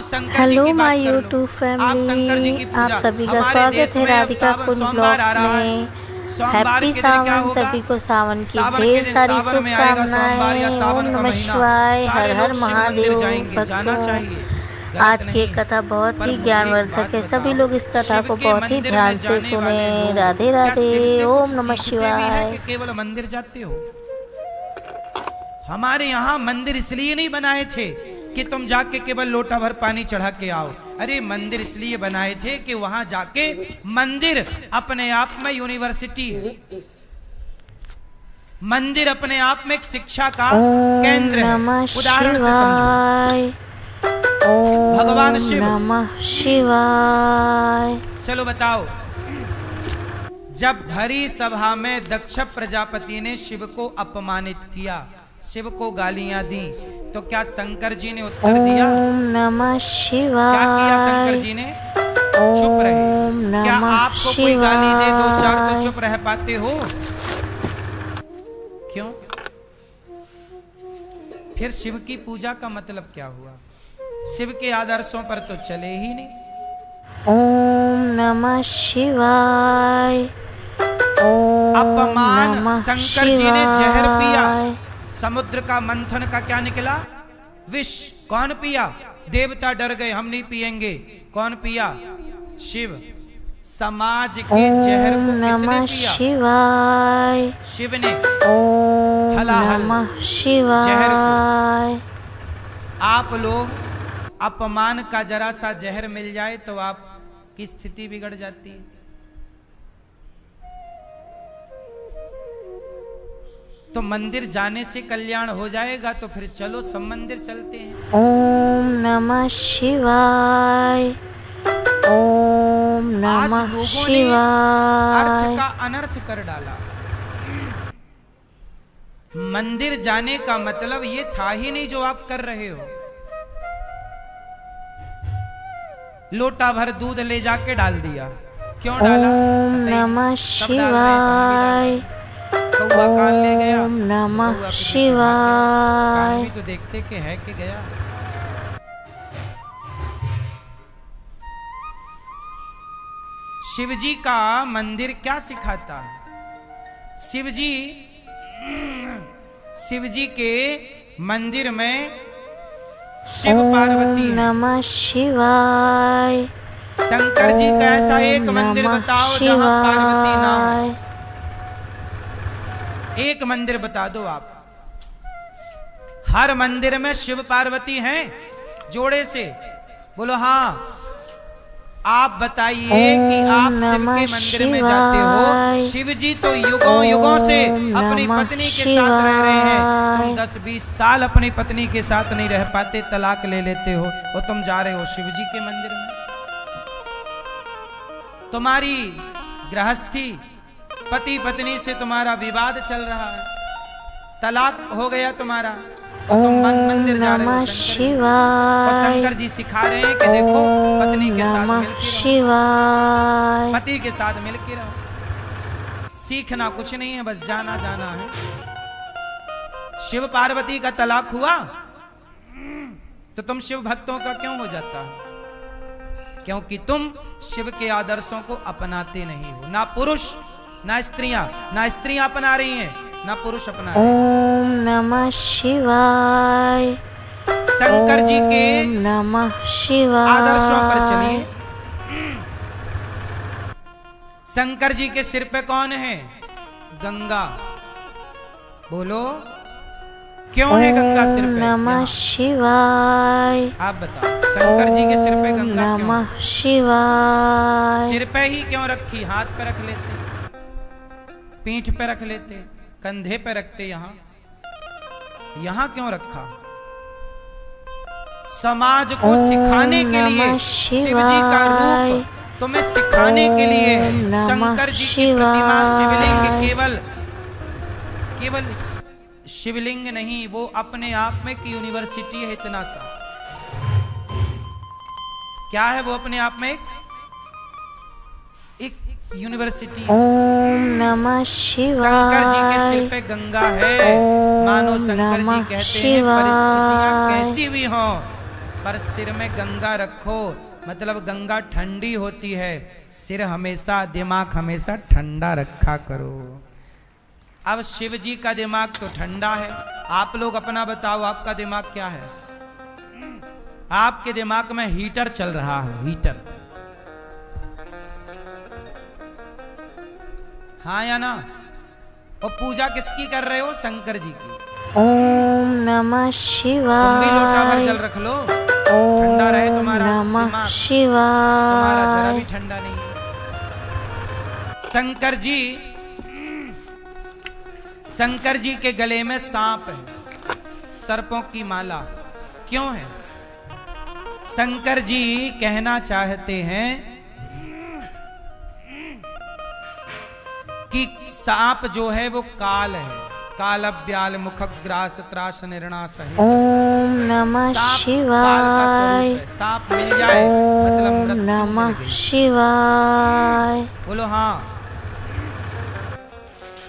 Shankar ji hello की बात my कर लो। यूट्यूब आप शंकर जी की फैमिली, पूजा, आप सभी का हमारे स्वागत देश है में अब राधिका सावन कुंज सोमवार आ ब्लॉग्स रहा है। में। सोमवार हैप्पी के दिन क्या सावन, होगा? सभी को सावन की सावन के ढेर दिन, सारी सावन में आएगा सोमवार या शुभकामनाएं। ओम सावन का नमः महीना, शिवाय, सारे हर हर लोग शिव मंदिर महादेव। जाएंगे, जाना भक्तों, चाहिए, गलत आज की नहीं। कथा बहुत पर ही मुझे एक ज्ञानवर्धक बात है, सभी बताओ, लोग इस कथा शिव को के बहुत ही मंदिर में ध्यान से जाने सुने। वाले लोग राधे क्या राधे, शिव से कुछ ओम नमः सीखते भी हैं शिवाय। कि केवल मंदिर जाते हो? हमारे यहाँ मंदिर इसलिए नहीं बनाए थे कि तुम जाके केवल लोटा भर पानी चढ़ा के आओ। अरे मंदिर इसलिए बनाए थे कि वहां जाके, मंदिर अपने आप में यूनिवर्सिटी है। मंदिर अपने आप में एक शिक्षा का केंद्र है। उदाहरण से समझो, भगवान शिव। नमः शिवाय। चलो बताओ, जब भरी सभा में दक्ष प्रजापति ने शिव को अपमानित किया, शिव को गालियां दी, तो क्या शंकर जी ने उत्तर दिया? ओम नमः शिवाय। क्या किया शंकर जी ने? चुप रहे। क्या आपको कोई गाली दे दो चार तो चुप रह पाते हो? क्यों? फिर शिव की पूजा का मतलब क्या हुआ? शिव के आदर्शों पर तो चले ही नहीं। ओम नमः शिवाय। अपमान। शंकर जी ने जहर पिया, समुद्र का मंथन का क्या निकला? विष। कौन पिया? देवता डर गए, हम नहीं पिएंगे। कौन पिया? शिव। समाज के जहर को किसने पिया? शिवाय। शिव ने। ओम हलाहल नमः शिवाय। जहर को। आप लोग, अपमान का जरा सा जहर मिल जाए तो आपकी स्थिति बिगड़ जाती है। तो मंदिर जाने से कल्याण हो जाएगा तो फिर चलो सब मंदिर चलते हैं। ओम नमः शिवाय। ओम आज नमः लोगों ने अर्थ शिवाय। का अनर्थ कर डाला। मंदिर जाने का मतलब ये था ही नहीं जो आप कर रहे हो। लोटा भर दूध ले जाके डाल दिया। क्यों डाला? ओम बताइए। नमः सब डाल रहे हैं, तो हम भी डाल शिवाय। दें। कौआ कान ले गया, ओम नमः कौआ के पीछे भाग गया। कान शिवाय। भी तो देखते कि है कि गया। शिवजी का मंदिर क्या सिखाता है? शिवजी के मंदिर में शिव पार्वती है। नमः शिवाय। शंकर जी का ऐसा एक मंदिर बताओ जहां पार्वती ना हो। एक मंदिर बता दो आप। हर मंदिर में शिव पार्वती हैं जोड़े से। बोलो हाँ। आप बताइए कि आप शिव के मंदिर में जाते हो। शिव जी तो युगों युगों से अपनी पत्नी के साथ रह रहे हैं। तुम 10-20 साल अपनी पत्नी के साथ नहीं रह पाते, तलाक ले लेते हो और तुम जा रहे हो शिव जी के मंदिर में। तुम्हारी गृहस्थी, पति पत्नी से तुम्हारा विवाद चल रहा है, तलाक हो गया तुम्हारा, तुम मंदिर जा रहे हो शंकर। और शंकर जी सिखा रहे हैं कि देखो पत्नी के साथ मिलके रहो, पति के साथ मिलके रहो। सीखना कुछ नहीं है, बस जाना जाना है। शिव पार्वती का तलाक हुआ तो तुम शिव भक्तों का क्यों हो जाता है? क्योंकि तुम शिव के आदर्शों को अपनाते नहीं हो। ना पुरुष ना स्त्रियां अपना रही हैं, ना पुरुष अपना रहे हैं। ओम नमः शिवाय। शंकर जी के नमः शिवाय आदर्शों पर चलिए। शंकर जी के सिर पे कौन है? गंगा। बोलो क्यों है गंगा सिर पे? नमः शिवाय। आप बताओ, शंकर जी के सिर पे गंगा क्यों? नमः शिवाय। सिर पे ही क्यों रखी? हाथ पे रख लेते, पीठ पे रख लेते, कंधे पे रखते। यहां क्यों रखा? समाज को सिखाने के लिए शिव जी का रूप तुम्हें सिखाने के लिए शंकर जी की प्रतिमा, शिवलिंग केवल शिवलिंग नहीं, वो अपने आप में एक यूनिवर्सिटी है। इतना सा क्या है वो? अपने आप में एक यूनिवर्सिटी। ओम नमः शिवाय। शंकर जी के सिर पे गंगा है। मानो शंकर जी कहते हैं परिस्थितियां कैसी भी हों, पर सिर में गंगा रखो, मतलब गंगा ठंडी होती है, सिर हमेशा, दिमाग हमेशा ठंडा रखा करो। अब शिव जी का दिमाग तो ठंडा है, आप लोग अपना बताओ, आपका दिमाग क्या है? आपके दिमाग में हीटर चल रहा है, हीटर। हाँ या ना? और पूजा किसकी कर रहे हो? शंकर जी की। ओम नमः तुम भी लोटा भर शिवाय। जल रख लो, ठंडा रहे तुम्हारा नमः दिमाग, तुम्हारा जरा भी शिवाय। ठंडा नहीं है। शंकर जी के गले में सांप है, सर्पों की माला। क्यों है? शंकर जी कहना चाहते हैं कि सांप जो है वो काल है, काल ब्याल मुखग्रास त्रास निर्णास है। ओम नमः सांप काल का शिवाय। स्वरूप है, सांप मिल जाए मतलब ओम मृत्यु मिल नमः गई। शिवाय। बोलो हाँ।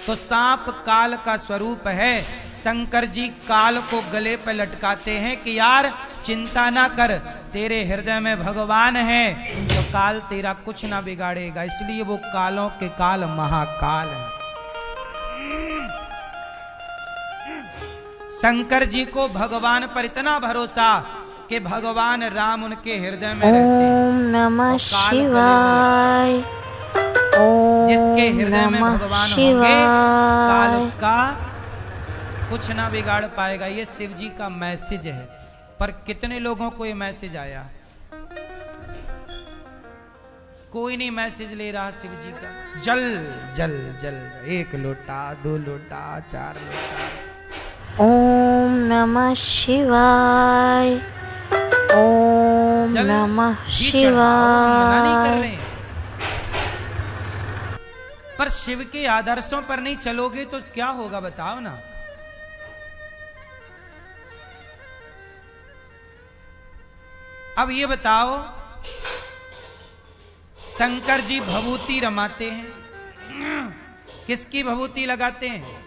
तो सांप काल का स्वरूप है। शंकर जी काल को गले पर लटकाते हैं कि यार चिंता ना कर, तेरे हृदय में भगवान है तो काल तेरा कुछ ना बिगाड़ेगा। इसलिए वो कालों के काल महाकाल है। शंकर जी को भगवान पर इतना भरोसा कि भगवान राम उनके हृदय में रहते हैं। ओम नमः और काल गले में शिवाय। ओम जिसके हृदय में नमः भगवान होंगे, काल शिवाय। उसका कुछ ना बिगाड़ पाएगा। ये शिव जी का मैसेज है। पर कितने लोगों को ये मैसेज आया? कोई नहीं मैसेज ले रहा शिव जी का। जल जल जल, 1 लोटा 2 लोटा 4 लोटा। ओम नमः शिवाय। ओम जल नमः भी चढ़ाओ, मना नहीं कर शिवाय। रहे। पर शिव के आदर्शों पर नहीं चलोगे तो क्या होगा बताओ ना। अब ये बताओ, शंकर जी भभूति रमाते हैं, किसकी भभूति लगाते हैं?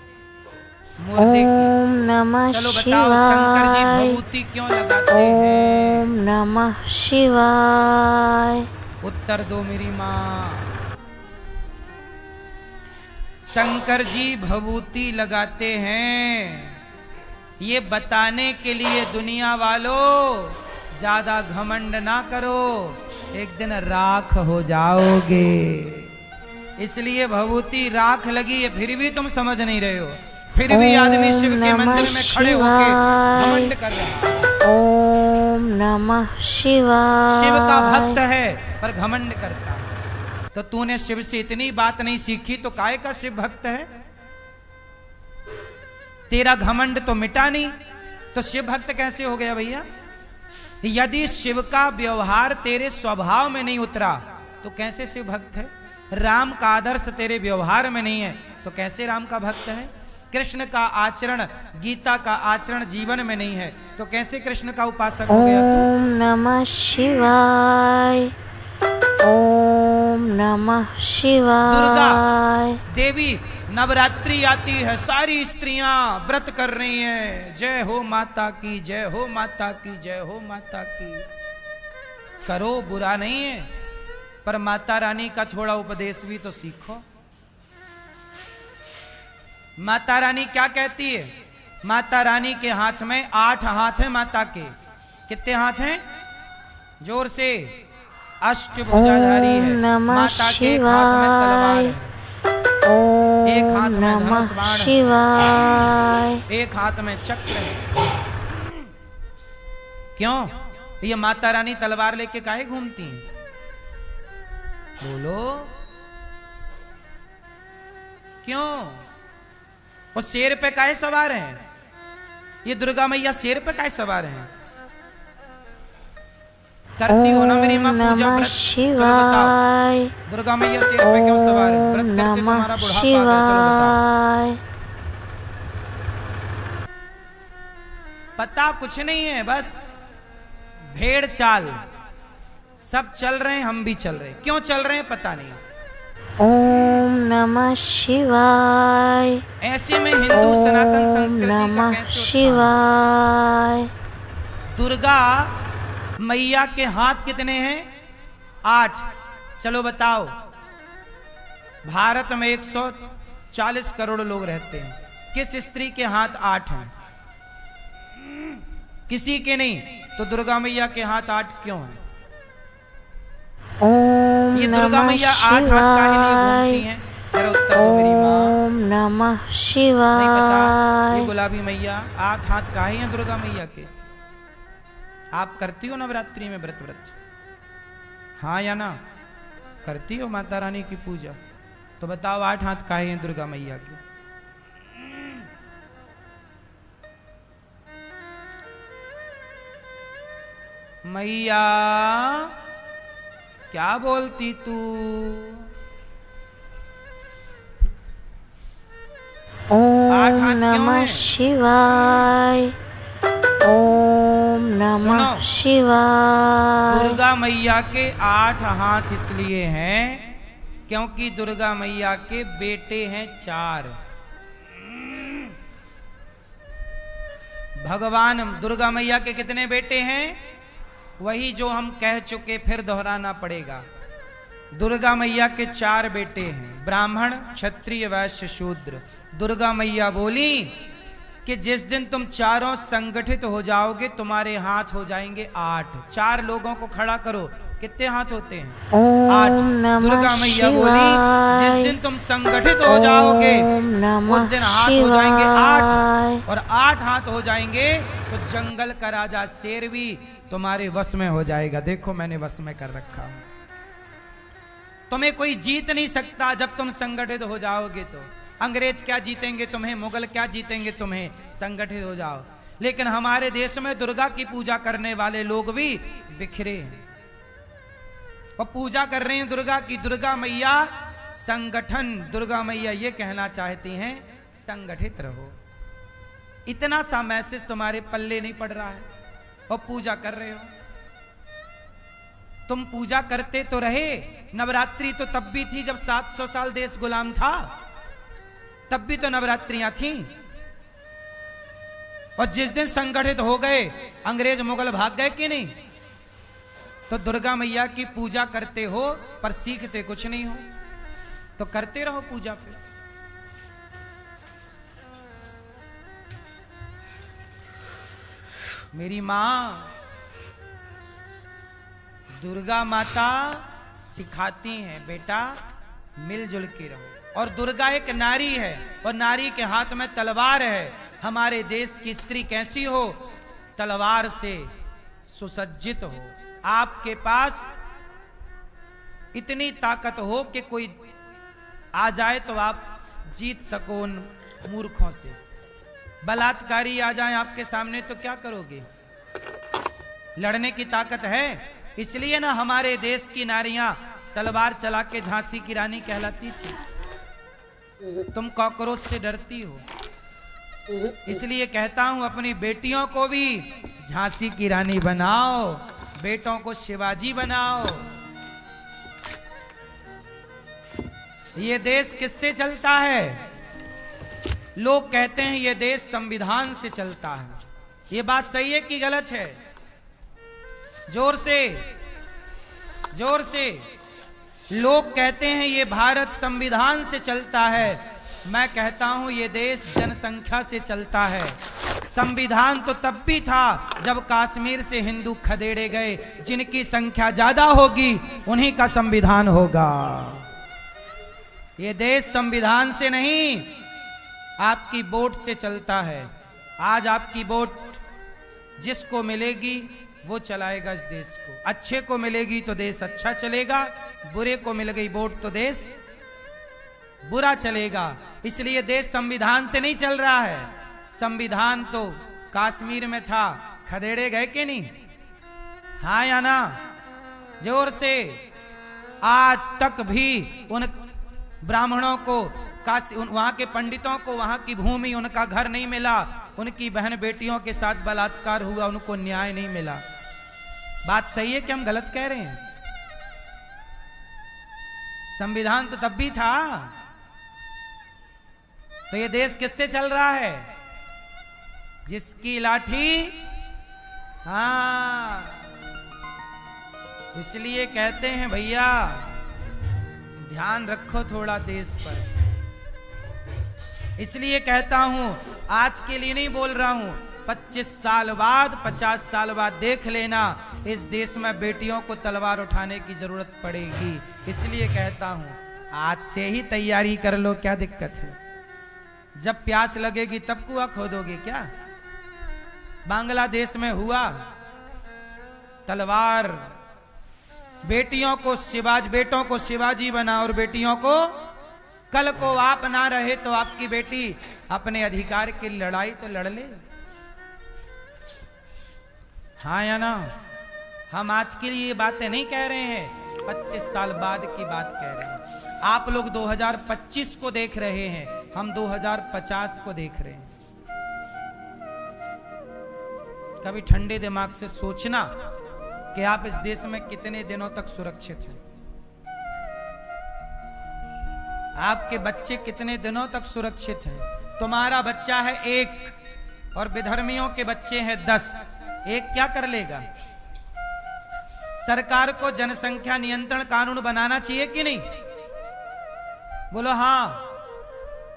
मुर्दे की। ओम नमः चलो बताओ शंकर जी शिवाय। भभूति क्यों लगाते हैं? ओम नमः शिवाय। उत्तर दो मेरी माँ। शंकर जी भभूति लगाते हैं ये बताने के लिए, दुनिया वालों ज्यादा घमंड ना करो, एक दिन राख हो जाओगे। इसलिए भभूति राख लगी है, फिर भी तुम समझ नहीं रहे हो। फिर भी आदमी शिव के मंदिर में खड़े होके घमंड कर रहा है। ओम नमः शिवाय। शिव का भक्त है पर घमंड करता है। तो तूने शिव से इतनी बात नहीं सीखी तो काहे का शिव भक्त है? तेरा घमंड तो मिटा नहीं, तो शिव भक्त कैसे हो गया भैया? यदि शिव का व्यवहार तेरे स्वभाव में नहीं उतरा तो कैसे शिव भक्त है? राम का आदर्श तेरे व्यवहार में नहीं है तो कैसे राम का भक्त है? कृष्ण का आचरण, गीता का आचरण जीवन में नहीं है तो कैसे कृष्ण का उपासक हो गया तू? ओम नमः शिवाय। ओम नमः शिवाय। दुर्गा देवी नवरात्रि आती है, सारी स्त्रियां व्रत कर रही हैं, जय हो माता की, जय हो माता की, जय हो माता की। करो, बुरा नहीं है, पर माता रानी का थोड़ा उपदेश भी तो सीखो। माता रानी क्या कहती है? माता रानी के हाथ में 8 हाथ हैं माता के। कितने हाथ हैं? जोर से। अष्टभुजाधारी है माता के। एक हाथ में तलवार है, एक हाथ में धनुष बाण है, एक हाथ में चक्र है। क्यों ये माता रानी तलवार लेके काहे घूमती हैं? बोलो क्यों? वो शेर पे काहे सवार हैं? ये दुर्गा मैया शेर पे काहे सवार हैं? करती हो ना मेरी माँ पूजा व्रत? चलो बताओ, दुर्गा मैया शेर पे क्यों सवार है? व्रत करते तुम्हारा बुढ़ापा आ गया, चलो बताओ। पता कुछ नहीं है, बस भेड़ चाल। सब चल रहे हैं, हम भी चल रहे हैं। क्यों चल रहे हैं पता नहीं। ओम नमः शिवाय। ऐसे में हिंदू सनातन संस्कृति का नमः कैसे उत्थान? शिवाय। दुर्गा मैया के हाथ कितने हैं? 8। चलो बताओ, भारत में 140 करोड़ लोग रहते हैं, किस स्त्री के हाथ 8 हैं? किसी के नहीं। तो दुर्गा मैया के हाथ 8 क्यों हैं? ओम ये दुर्गा नमः मैया 8 हाथ काहे लिए घूमती शिवाय। हैं? जरा उत्तर दो मेरी माँ। ओम नमः नहीं पता? ये शिवाय। गुलाबी मैया 8 हाथ काहे हैं दुर्गा मैया के? आप करती हो नवरात्रि में व्रत? हाँ या ना? करती हो माता रानी की पूजा? तो बताओ 8 हाथ काहे हैं दुर्गा मैया के? मैया क्या बोलती तू? आठ ओम हाथ क्यों नमः हैं? शिवाय। ओम नमः सुनो, शिवाय। दुर्गा मैया के 8 हाथ इसलिए हैं क्योंकि दुर्गा मैया के बेटे हैं 4। भगवान दुर्गा मैया के कितने बेटे हैं? वही जो हम कह चुके, फिर दोहराना पड़ेगा। दुर्गा मैया के 4 बेटे हैं, ब्राह्मण, क्षत्रिय, वैश्य, शूद्र। दुर्गा मैया बोली कि जिस दिन तुम चारों संगठित हो जाओगे तुम्हारे हाथ हो जाएंगे 8। 4 लोगों को खड़ा करो, कितने हाथ होते हैं? 8। ओम नमः दुर्गा मैया बोली जिस दिन तुम संगठित हो जाओगे ओम नमः उस दिन हाथ हो जाएंगे 8, शिवाय। और 8 हाथ हो जाएंगे तो जंगल का राजा शेर भी तुम्हारे वश में हो जाएगा। देखो मैंने वश में कर रखा हूं। तुम्हें कोई जीत नहीं सकता जब तुम संगठित हो जाओगे। तो अंग्रेज क्या जीतेंगे तुम्हें, मुगल क्या जीतेंगे तुम्हें? संगठित हो जाओ। लेकिन हमारे देश में दुर्गा की पूजा करने वाले लोग भी बिखरे हैं और पूजा कर रहे हैं दुर्गा की। दुर्गा मैया संगठन, दुर्गा मैया ये कहना चाहती हैं संगठित रहो। इतना सा मैसेज तुम्हारे पल्ले नहीं पड़ रहा है और पूजा कर रहे हो। तुम पूजा करते तो रहे। नवरात्रि तो तब भी थी जब 700 साल देश गुलाम था, तब भी तो नवरात्रियां थी। और जिस दिन संगठित हो गए, अंग्रेज मुगल भाग गए कि नहीं? तो दुर्गा मैया की पूजा करते हो पर सीखते कुछ नहीं हो। तो करते रहो पूजा। फिर मेरी मां दुर्गा माता सिखाती हैं बेटा मिलजुल के रहो। और दुर्गा एक नारी है और नारी के हाथ में तलवार है। हमारे देश की स्त्री कैसी हो? तलवार से सुसज्जित हो। आपके पास इतनी ताकत हो कि कोई आ जाए तो आप जीत सको उन मूर्खों से। बलात्कारी आ जाए आपके सामने तो क्या करोगे? लड़ने की ताकत है। इसलिए ना हमारे देश की नारियां तलवार चला के झांसी की रानी कहलाती थी। तुम कॉकरोच से डरती हो, इसलिए कहता हूं अपनी बेटियों को भी झांसी की रानी बनाओ, बेटों को शिवाजी बनाओ। ये देश किससे चलता है? लोग कहते हैं ये देश संविधान से चलता है। ये बात सही है कि गलत है? जोर से, जोर से। लोग कहते हैं ये भारत संविधान से चलता है। मैं कहता हूं ये देश जनसंख्या से चलता है। संविधान तो तब भी था जब कश्मीर से हिंदू खदेड़े गए। जिनकी संख्या ज्यादा होगी उन्हीं का संविधान होगा। ये देश संविधान से नहीं, आपकी वोट से चलता है। आज आपकी वोट जिसको मिलेगी वो चलाएगा इस देश को। अच्छे को मिलेगी तो देश अच्छा चलेगा, बुरे को मिल गई वोट तो देश बुरा चलेगा। इसलिए देश संविधान से नहीं चल रहा है। संविधान तो कश्मीर में था, खदेड़े गए कि नहीं? हाँ या ना? जोर से। आज तक भी उन ब्राह्मणों को, वहां के पंडितों को वहां की भूमि, उनका घर नहीं मिला। उनकी बहन बेटियों के साथ बलात्कार हुआ, उनको न्याय नहीं मिला। बात सही है कि हम गलत कह रहे हैं? संविधान तो तब भी था। तो ये देश किससे चल रहा है? जिसकी लाठी, हाँ, इसलिए कहते हैं भैया ध्यान रखो थोड़ा देश पर। इसलिए कहता हूं आज के लिए नहीं बोल रहा हूं, 25 साल बाद 50 साल बाद देख लेना इस देश में बेटियों को तलवार उठाने की जरूरत पड़ेगी। इसलिए कहता हूं आज से ही तैयारी कर लो, क्या दिक्कत है। जब प्यास लगेगी तब कुआं खोदोगे क्या। बांग्लादेश में हुआ तलवार, बेटियों को बेटों को शिवाजी बना और बेटियों को, कल को आप ना रहे तो आपकी बेटी अपने अधिकार की लड़ाई तो लड़ ले। हाँ या ना। हम आज के लिए ये बातें नहीं कह रहे हैं, 25 साल बाद की बात कह रहे हैं। आप लोग 2025 को देख रहे हैं, हम 2050 को देख रहे हैं। कभी ठंडे दिमाग से सोचना कि आप इस देश में कितने दिनों तक सुरक्षित हैं। आपके बच्चे कितने दिनों तक सुरक्षित हैं। तुम्हारा बच्चा है 1 और विधर्मियों के बच्चे हैं 10। एक क्या कर लेगा। सरकार को जनसंख्या नियंत्रण कानून बनाना चाहिए कि नहीं। बोलो हाँ।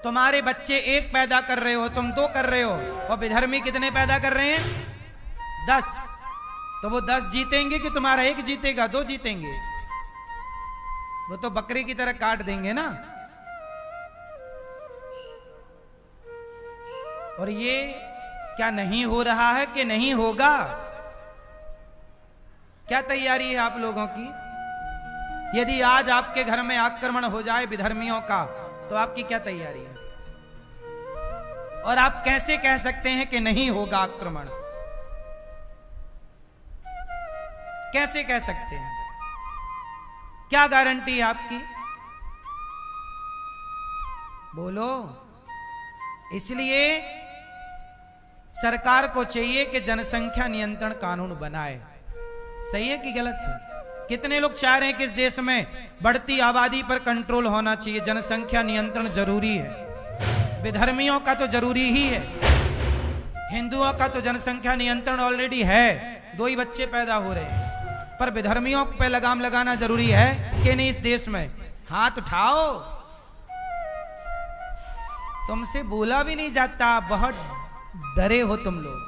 तुम्हारे बच्चे 1 पैदा कर रहे हो, तुम 2 कर रहे हो, और विधर्मी कितने पैदा कर रहे हैं 10। तो वो 10 जीतेंगे कि तुम्हारा 1 जीतेगा, 2 जीतेंगे। वो तो बकरी की तरह काट देंगे ना। और ये क्या नहीं हो रहा है कि नहीं होगा। क्या तैयारी है आप लोगों की। यदि आज आपके घर में आक्रमण हो जाए विधर्मियों का तो आपकी क्या तैयारी है। और आप कैसे कह सकते हैं कि नहीं होगा आक्रमण। कैसे कह सकते हैं। क्या गारंटी है आपकी। बोलो। इसलिए सरकार को चाहिए कि जनसंख्या नियंत्रण कानून बनाए। सही है कि गलत है। कितने लोग चाह रहे हैं कि इस देश में बढ़ती आबादी पर कंट्रोल होना चाहिए, जनसंख्या नियंत्रण जरूरी है। विधर्मियों का तो जरूरी ही है, हिंदुओं का तो जनसंख्या नियंत्रण ऑलरेडी है, 2 ही बच्चे पैदा हो रहे हैं। पर विधर्मियों पे लगाम लगाना जरूरी है कि नहीं। इस देश में हाथ उठाओ। तुमसे बोला भी नहीं जाता, बहुत डरे हो तुम लोग।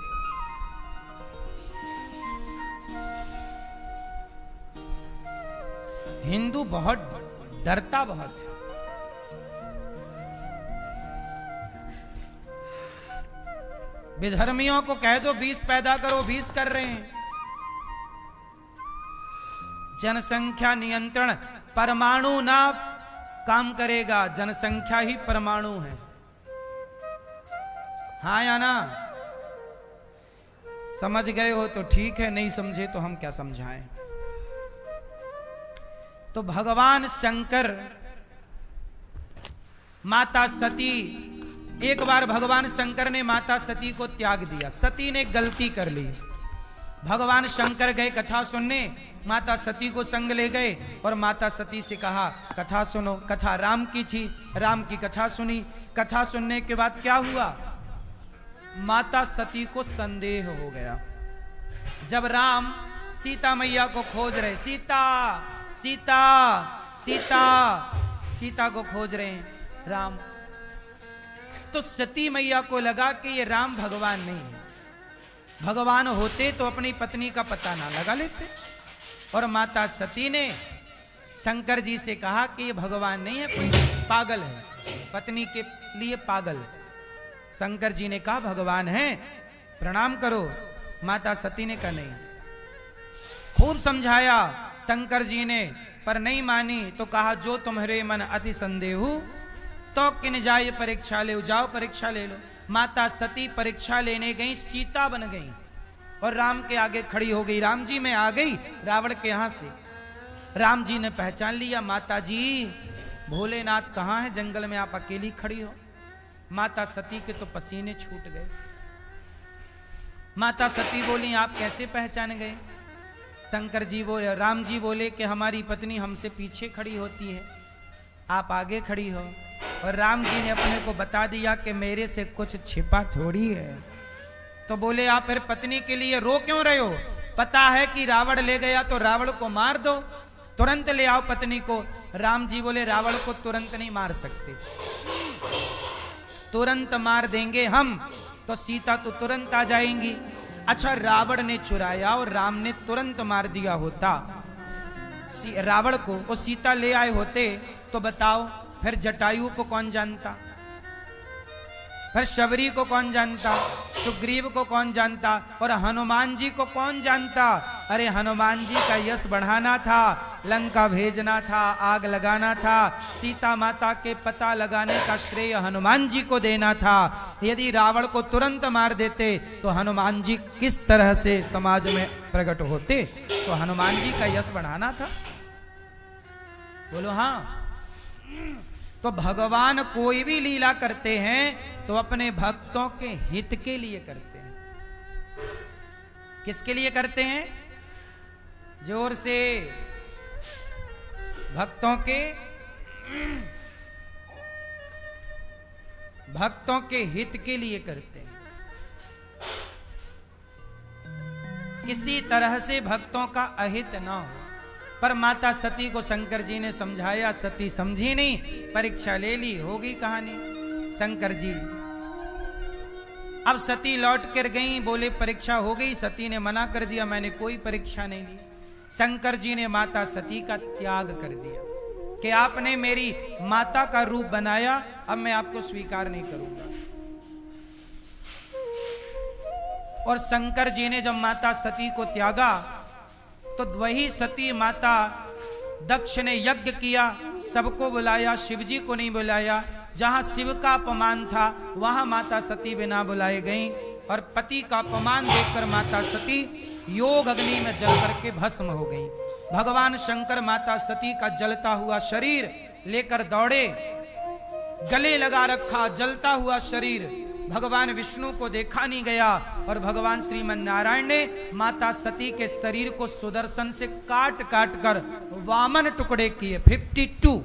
हिंदू बहुत डरता बहुत है। विधर्मियों को कह दो 20 पैदा करो, 20 कर रहे हैं। जनसंख्या नियंत्रण परमाणु ना काम करेगा, जनसंख्या ही परमाणु है। हाँ या ना। समझ गए हो तो ठीक है, नहीं समझे तो हम क्या समझाएं। तो भगवान शंकर, माता सती, एक बार भगवान शंकर ने माता सती को त्याग दिया। सती ने गलती कर ली। भगवान शंकर गए कथा सुनने, माता सती को संग ले गए और माता सती से कहा कथा सुनो। कथा राम की थी, राम की कथा सुनी। कथा सुनने के बाद क्या हुआ, माता सती को संदेह हो गया। जब राम सीता मैया को खोज रहे, सीता सीता सीता सीता को खोज रहे हैं राम, तो सती मैया को लगा कि ये राम भगवान नहीं है। भगवान होते तो अपनी पत्नी का पता ना लगा लेते। और माता सती ने शंकर जी से कहा कि ये भगवान नहीं है, कोई पागल है, पत्नी के लिए पागल। शंकर जी ने कहा भगवान है, प्रणाम करो। माता सती ने कहा नहीं। खूब समझाया शंकर जी ने, पर नहीं मानी। तो कहा जो तुम्हारे मन अति संदेह तो किन जाए परीक्षा ले, जाओ परीक्षा ले लो। माता सती परीक्षा लेने गई, सीता बन गई और राम के आगे खड़ी हो गई। राम जी मैं आ गई रावण के यहां से। राम जी ने पहचान लिया, माता जी भोलेनाथ कहाँ है, जंगल में आप अकेली खड़ी हो। माता सती के तो पसीने छूट गए। माता सती बोली आप कैसे पहचान गए। शंकर जी बोले, राम जी बोले कि हमारी पत्नी हमसे पीछे खड़ी होती है, आप आगे खड़ी हो। और राम जी ने अपने को बता दिया कि मेरे से कुछ छिपा थोड़ी है। तो बोले आप फिर पत्नी के लिए रो क्यों रहे हो। पता है कि रावण ले गया तो रावण को मार दो, तुरंत ले आओ पत्नी को। राम जी बोले रावण को तुरंत नहीं मार सकते, तुरंत मार देंगे हम तो सीता तो तुरंत आ जाएंगी। अच्छा, रावण ने चुराया और राम ने तुरंत मार दिया होता रावण को, वो सीता ले आए होते तो बताओ फिर जटायु को कौन जानता, फिर शबरी को कौन जानता, सुग्रीव को कौन जानता, और हनुमान जी को कौन जानता। अरे हनुमान जी का यश बढ़ाना था, लंका भेजना था, आग लगाना था, सीता माता के पता लगाने का श्रेय हनुमान जी को देना था। यदि रावण को तुरंत मार देते तो हनुमान जी किस तरह से समाज में प्रकट होते, तो हनुमान जी का यश बढ़ाना था। बोलो हाँ। तो भगवान कोई भी लीला करते हैं तो अपने भक्तों के हित के लिए करते हैं। किसके लिए करते हैं? जोर से, भक्तों के हित के लिए करते हैं। किसी तरह से भक्तों का अहित ना हो। पर माता सती को शंकर जी ने समझाया, सती समझी नहीं, परीक्षा ले ली, होगी कहानी। शंकर जी अब सती लौट कर गई, बोले परीक्षा हो गई। सती ने मना कर दिया, मैंने कोई परीक्षा नहीं ली। शंकर जी ने माता सती का त्याग कर दिया कि आपने मेरी माता का रूप बनाया, अब मैं आपको स्वीकार नहीं करूंगा। और शंकर जी ने जब माता सती को त्यागा तो वही सती माता दक्ष ने यज्ञ किया, सबको बुलाया, शिव जी को नहीं बुलाया। जहां शिव का अपमान था वहां माता सती बिना बुलाए गई, और पति का अपमान देखकर माता सती योग अग्नि में जल करके भस्म हो गई। भगवान शंकर माता सती का जलता हुआ शरीर लेकर दौड़े, गले लगा रखा जलता हुआ शरीर। भगवान विष्णु को देखा नहीं गया, और भगवान श्रीमन नारायण ने माता सती के शरीर को सुदर्शन से काट काट कर 52 टुकड़े किए, 52।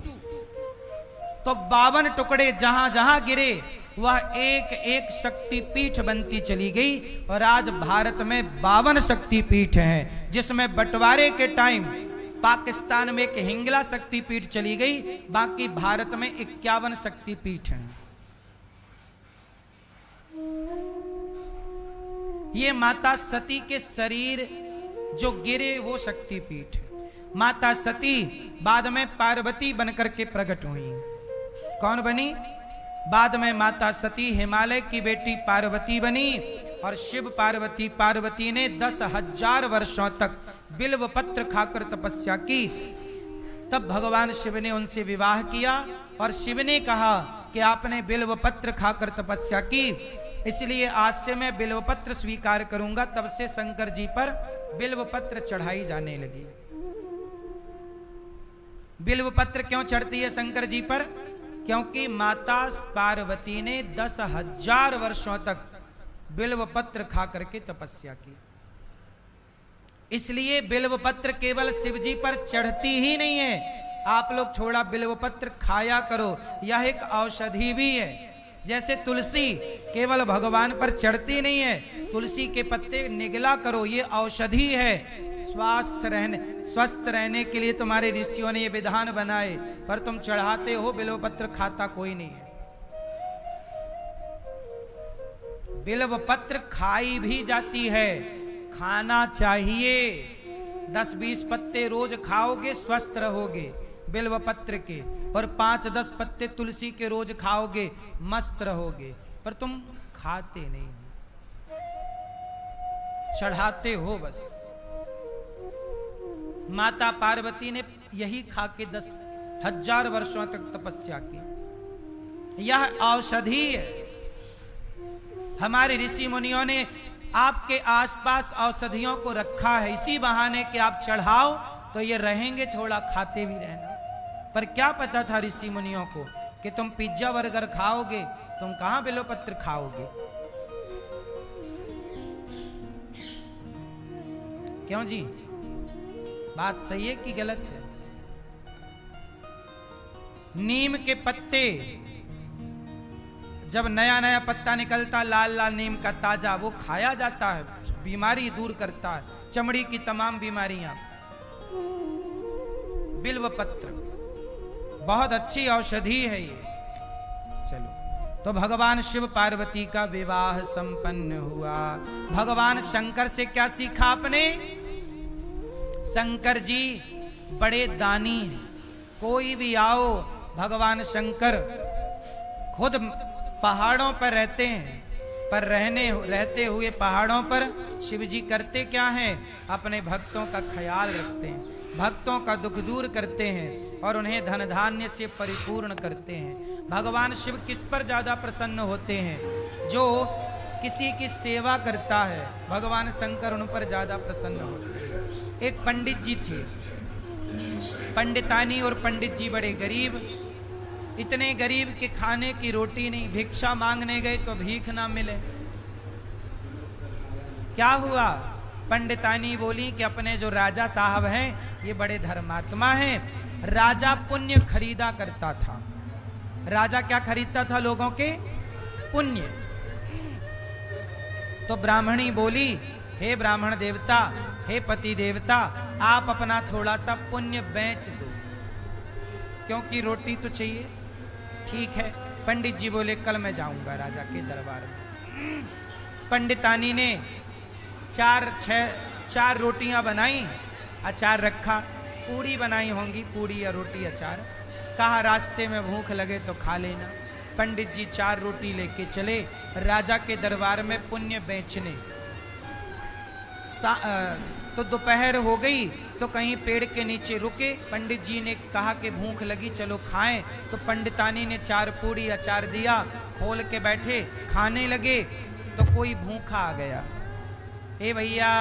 तो 52 टुकड़े जहां जहां गिरे वह एक एक शक्तिपीठ बनती चली गई। और आज भारत में 52 शक्तिपीठ हैं, जिसमें बंटवारे के टाइम पाकिस्तान में एक हिंगला शक्तिपीठ चली गई, बाकी भारत में 51 शक्तिपीठ हैं। ये माता सती के शरीर जो गिरे वो शक्तिपीठ है। माता सती बाद में पार्वती बनकर के प्रकट हुई। कौन बनी? बाद में माता सती हिमालय की बेटी पार्वती बनी, और शिव पार्वती ने 10,000 वर्षों तक बिल्व पत्र खाकर तपस्या की। तब भगवान शिव ने उनसे विवाह किया, और शिव ने कहा कि आपने बिल्व पत्र खाकर तपस्या की, इसलिए आज से मैं बिल्वपत्र स्वीकार करूंगा। तब से शंकर जी पर बिल्वपत्र चढ़ाई जाने लगी। बिल्वपत्र क्यों चढ़ती है शंकर जी पर? क्योंकि माता पार्वती ने 10,000 वर्षों तक बिल्वपत्र खा करके तपस्या की। इसलिए बिल्वपत्र केवल शिव जी पर चढ़ती ही नहीं है, आप लोग थोड़ा बिल्वपत्र खाया करो, यह एक औषधि भी है। जैसे तुलसी केवल भगवान पर चढ़ती नहीं है, तुलसी के पत्ते निगला करो, ये औषधि है। स्वस्थ रहने के लिए तुम्हारे ऋषियों ने ये विधान बनाए, पर तुम चढ़ाते हो, बिल्वपत्र खाता कोई नहीं है। बिल्वपत्र खाई भी जाती है, खाना चाहिए। 10-20 पत्ते रोज खाओगे स्वस्थ रहोगे बिल्वपत्र के, और 5-10 पत्ते तुलसी के रोज खाओगे मस्त रहोगे। पर तुम खाते नहीं हो, चढ़ाते हो बस। माता पार्वती ने यही खा के 10,000 वर्षों तक तपस्या की। यह औषधि है। हमारे ऋषि मुनियों ने आपके आसपास औषधियों को रखा है, इसी बहाने कि आप चढ़ाओ तो ये रहेंगे, थोड़ा खाते भी रहना। पर क्या पता था ऋषि मुनियों को कि तुम पिज्जा बर्गर खाओगे, तुम कहां बिल्वपत्र खाओगे। क्यों जी, बात सही है कि गलत है? नीम के पत्ते जब नया नया पत्ता निकलता लाल लाल नीम का ताजा, वो खाया जाता है, बीमारी दूर करता है, चमड़ी की तमाम बीमारियां। बिल्व पत्र बहुत अच्छी औषधि है ये। चलो, तो भगवान शिव पार्वती का विवाह संपन्न हुआ। भगवान शंकर से क्या सीखा आपने? शंकर जी बड़े दानी हैं। कोई भी आओ, भगवान शंकर खुद पहाड़ों पर रहते हैं, पर रहते हुए पहाड़ों पर शिव जी करते क्या हैं? अपने भक्तों का ख्याल रखते हैं, भक्तों का दुख दूर करते हैं और उन्हें धन धान्य से परिपूर्ण करते हैं। भगवान शिव किस पर ज्यादा प्रसन्न होते हैं? जो किसी की सेवा करता है, भगवान शंकर उन पर ज्यादा प्रसन्न होते हैं। एक पंडित जी थे, पंडितानी और पंडित जी बड़े गरीब, इतने गरीब के खाने की रोटी नहीं, भिक्षा मांगने गए तो भीख ना मिले। क्या हुआ? पंडितानी बोली कि अपने जो राजा साहब हैं ये बड़े धर्मात्मा हैं। राजा पुण्य खरीदा करता था। राजा क्या खरीदता था? लोगों के पुण्य। तो ब्राह्मणी बोली, हे ब्राह्मण देवता, हे पति देवता, आप अपना थोड़ा सा पुण्य बेच दो, क्योंकि रोटी तो चाहिए। ठीक है। पंडित जी बोले, कल मैं जाऊंगा राजा के दरबार में। पंडितानी ने चार रोटियां बनाई, अचार रखा, पूड़ी बनाई होंगी, पूड़ी या रोटी अचार। कहा रास्ते में भूख लगे तो खा लेना। पंडित जी 4 रोटी लेके चले राजा के दरबार में पुण्य बेचने। तो दोपहर हो गई तो कहीं पेड़ के नीचे रुके। पंडित जी ने कहा कि भूख लगी, चलो खाएं। तो पंडितानी ने 4 पूड़ी अचार दिया, खोल के बैठे खाने लगे। तो कोई भूखा आ गया, ए भैया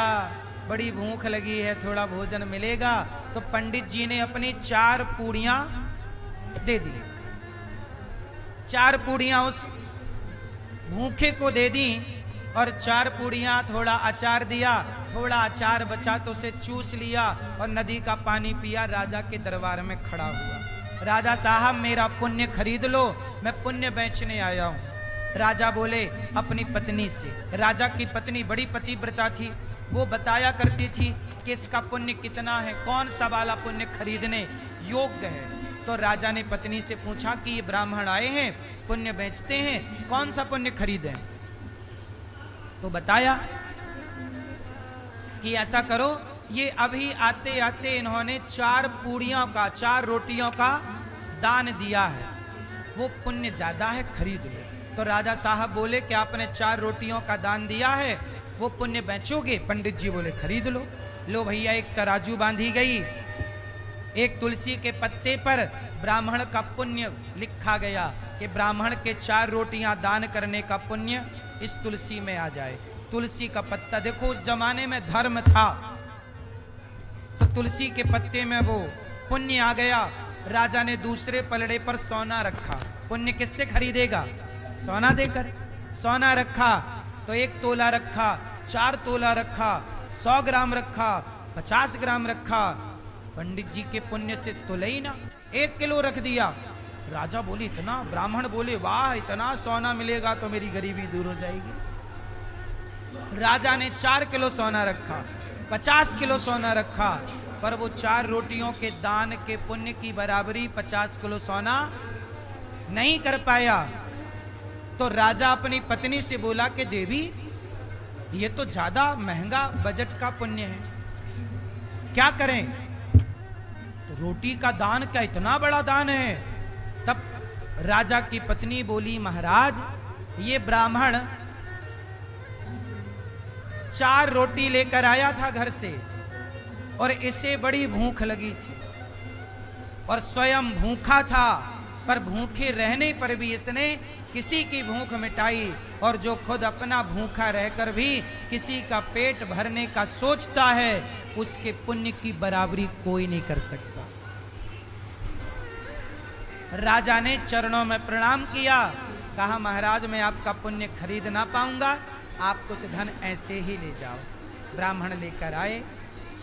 बड़ी भूख लगी है, थोड़ा भोजन मिलेगा? तो पंडित जी ने अपनी 4 पूड़ियां दे दी। 4 पूड़ियां उस भूखे को दे दी और 4 पूड़ियां, थोड़ा अचार दिया, थोड़ा अचार बचा तो उसे चूस लिया और नदी का पानी पिया। राजा के दरबार में खड़ा हुआ, राजा साहब मेरा पुण्य खरीद लो, मैं पुण्य बेचने आया हूँ। राजा बोले अपनी पत्नी से, राजा की पत्नी बड़ी पतिव्रता थी, वो बताया करती थी कि इसका पुण्य कितना है, कौन सा वाला पुण्य खरीदने योग्य है। तो राजा ने पत्नी से पूछा कि ये ब्राह्मण आए हैं, पुण्य बेचते हैं, कौन सा पुण्य खरीदें? तो बताया कि ऐसा करो, ये अभी आते आते इन्होंने 4 पूड़ियों का, 4 रोटियों का दान दिया है, वो पुण्य ज्यादा है, खरीद लो। तो राजा साहब बोले कि आपने 4 रोटियों का दान दिया है, वो पुण्य बेचोगे? पंडित जी बोले खरीद लो। लो भैया, एक तराजू बांधी गई, एक तुलसी के पत्ते पर ब्राह्मण का पुण्य लिखा गया कि ब्राह्मण के 4 रोटियां दान करने का पुण्य इस तुलसी में आ जाए। तुलसी का पत्ता, देखो उस जमाने में धर्म था, तो तुलसी के पत्ते में वो पुण्य आ गया। राजा ने दूसरे पलड़े पर सोना रखा। पुण्य किससे खरीदेगा? सोना देकर। सोना रखा तो 1 तोला रखा, 4 तोला रखा, 100 ग्राम रखा, 50 ग्राम रखा। पंडित जी के पुण्य से तुले ही ना, 1 किलो रख दिया। राजा बोले इतना? ब्राह्मण बोले वाह, इतना सोना मिलेगा तो मेरी गरीबी दूर हो जाएगी। राजा ने 4 किलो सोना रखा, 50 किलो सोना रखा, पर वो 4 रोटियों के दान के पुण्य की बराबरी 50 किलो सोना नहीं कर पाया। तो राजा अपनी पत्नी से बोला कि देवी, ये तो ज्यादा महंगा बजट का पुण्य है, क्या करें? तो रोटी का दान क्या इतना बड़ा दान है? तब राजा की पत्नी बोली, महाराज ये ब्राह्मण 4 रोटी लेकर आया था घर से और इसे बड़ी भूख लगी थी और स्वयं भूखा था, पर भूखे रहने पर भी इसने किसी की भूख मिटाई, और जो खुद अपना भूखा रहकर भी किसी का पेट भरने का सोचता है, उसके पुण्य की बराबरी कोई नहीं कर सकता। राजा ने चरणों में प्रणाम किया, कहा महाराज मैं आपका पुण्य खरीद ना पाऊंगा, आप कुछ धन ऐसे ही ले जाओ। ब्राह्मण लेकर आए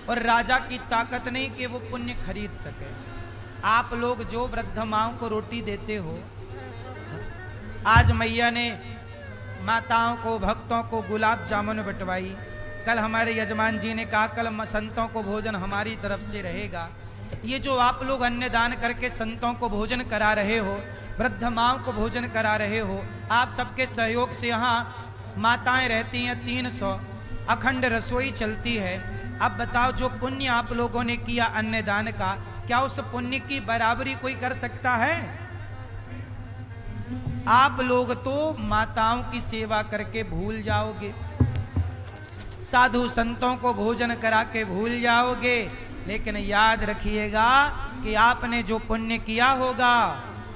और राजा की ताकत नहीं कि वो पुण्य खरीद सके। आप लोग जो वृद्ध माओं को रोटी देते हो, आज मैया ने माताओं को, भक्तों को गुलाब जामुन बंटवाई। कल हमारे यजमान जी ने कहा कल संतों को भोजन हमारी तरफ से रहेगा। ये जो आप लोग अन्नदान करके संतों को भोजन करा रहे हो, वृद्ध माओं को भोजन करा रहे हो, आप सबके सहयोग से यहाँ माताएं रहती हैं 300, अखंड रसोई चलती है। अब बताओ जो पुण्य आप लोगों ने किया अन्नदान का, क्या उस पुण्य की बराबरी कोई कर सकता है? आप लोग तो माताओं की सेवा करके भूल जाओगे, साधु संतों को भोजन करा के भूल जाओगे, लेकिन याद रखिएगा कि आपने जो पुण्य किया होगा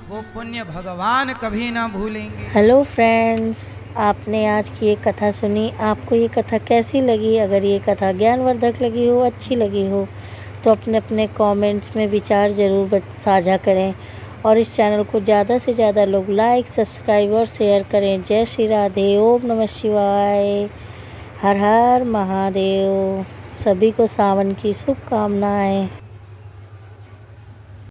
वो पुण्य भगवान कभी ना भूलेंगे। हेलो फ्रेंड्स, आपने आज की ये कथा सुनी। आपको ये कथा कैसी लगी? अगर ये कथा ज्ञानवर्धक लगी हो, अच्छी लगी हो, तो अपने अपने कमेंट्स में विचार ज़रूर साझा करें और इस चैनल को ज़्यादा से ज़्यादा लोग लाइक, सब्सक्राइब और शेयर करें। जय श्री राधे, ओम नमः शिवाय, हर हर महादेव। सभी को सावन की शुभकामनाएं।